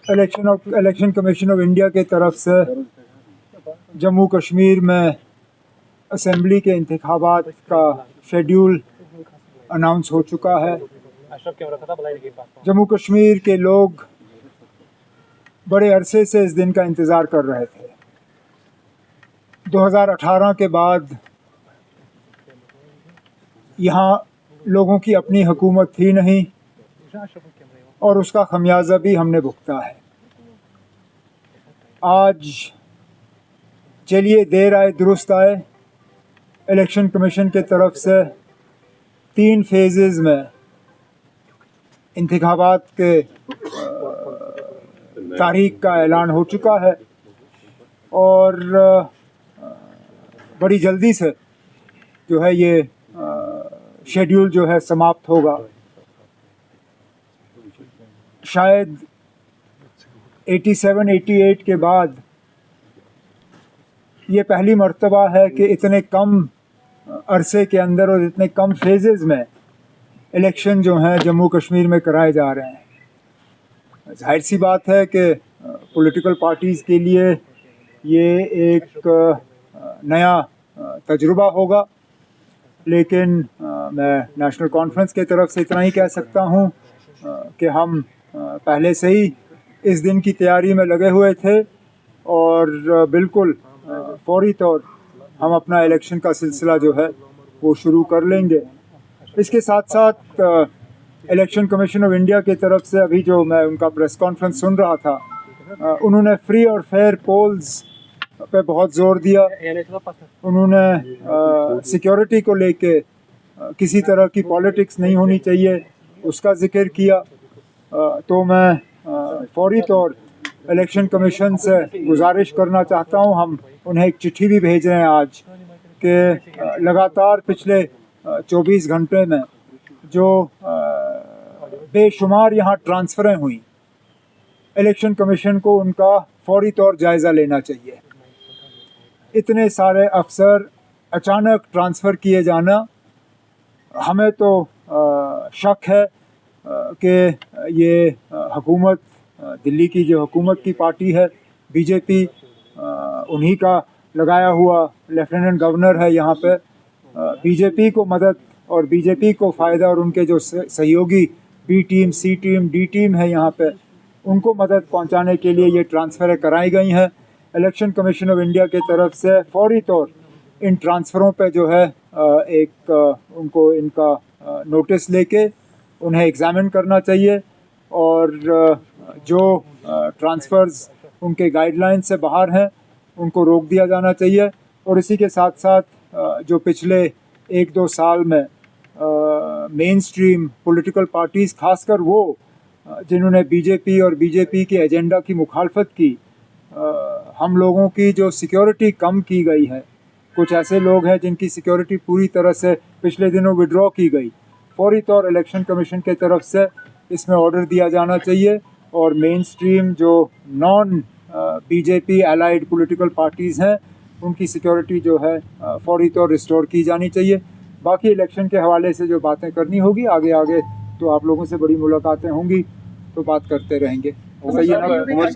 Election commission of India के तरफ से जम्मू कश्मीर में असेंबली के इंतखाबात का शेड्यूल अनाउंस हो चुका है। जम्मू कश्मीर के लोग बड़े अरसे से इस दिन का इंतज़ार कर रहे थे। 2018 के बाद यहाँ लोगों की अपनी हुकूमत थी नहीं और उसका खमियाजा भी हमने भुगता है। आज चलिए देर आए दुरुस्त आए, इलेक्शन कमीशन के तरफ से 3 फेजेस में इंतखाबात के तारीख का ऐलान हो चुका है और बड़ी जल्दी से जो है ये शेड्यूल जो है समाप्त होगा। शायद 87-88 के बाद ये पहली मर्तबा है कि इतने कम अरसे के अंदर और इतने कम फेजेस में इलेक्शन जो हैं जम्मू कश्मीर में कराए जा रहे हैं। जाहिर सी बात है कि पॉलिटिकल पार्टीज़ के लिए ये एक नया तजुर्बा होगा, लेकिन मैं नेशनल कॉन्फ्रेंस के तरफ से इतना ही कह सकता हूँ कि हम पहले से ही इस दिन की तैयारी में लगे हुए थे और बिल्कुल फौरी तौर हम अपना इलेक्शन का सिलसिला जो है वो शुरू कर लेंगे। इसके साथ साथ इलेक्शन कमीशन ऑफ इंडिया की तरफ से अभी जो मैं उनका प्रेस कॉन्फ्रेंस सुन रहा था, उन्होंने फ्री और फेयर पोल्स पे बहुत ज़ोर दिया। उन्होंने सिक्योरिटी को लेके किसी तरह की पॉलिटिक्स नहीं होनी चाहिए उसका जिक्र किया। तो मैं फौरी तौर इलेक्शन कमीशन से गुजारिश करना चाहता हूं, हम उन्हें एक चिट्ठी भी भेज रहे हैं आज कि लगातार पिछले 24 घंटे में जो बेशुमार यहाँ ट्रांसफ़रें हुई, इलेक्शन कमीशन को उनका फौरी तौर जायज़ा लेना चाहिए। इतने सारे अफसर अचानक ट्रांसफ़र किए जाना, हमें तो शक है कि ये हुकूमत, दिल्ली की जो हुकूमत की पार्टी है बीजेपी, उन्हीं का लगाया हुआ लेफ्टिनेंट गवर्नर है यहाँ पे। बीजेपी को मदद और बीजेपी को फ़ायदा और उनके जो सहयोगी बी टीम, सी टीम, डी टीम है यहाँ पे, उनको मदद पहुँचाने के लिए ये ट्रांसफ़रें कराई गई हैं। इलेक्शन कमीशन ऑफ इंडिया के तरफ से फौरी तौर इन ट्रांसफ़रों पे जो है उनको इनका नोटिस लेके उन्हें एग्ज़ामिन करना चाहिए और जो ट्रांसफ़र्स उनके गाइडलाइन से बाहर हैं उनको रोक दिया जाना चाहिए। और इसी के साथ साथ जो पिछले 1-2 साल में मेन स्ट्रीम पॉलिटिकल पार्टीज़, खासकर वो जिन्होंने बीजेपी और बीजेपी के एजेंडा की मुखालफत की, हम लोगों की जो सिक्योरिटी कम की गई है, कुछ ऐसे लोग हैं जिनकी सिक्योरिटी पूरी तरह से पिछले दिनों विड्रॉ की गई, फौरी तौर इलेक्शन कमीशन के तरफ से इसमें ऑर्डर दिया जाना चाहिए और मेन स्ट्रीम जो non BJP allied political parties हैं उनकी सिक्योरिटी जो है फौरी तौर रिस्टोर की जानी चाहिए। बाकी इलेक्शन के हवाले से जो बातें करनी होगी आगे आगे तो आप लोगों से बड़ी मुलाकातें होंगी तो बात करते रहेंगे।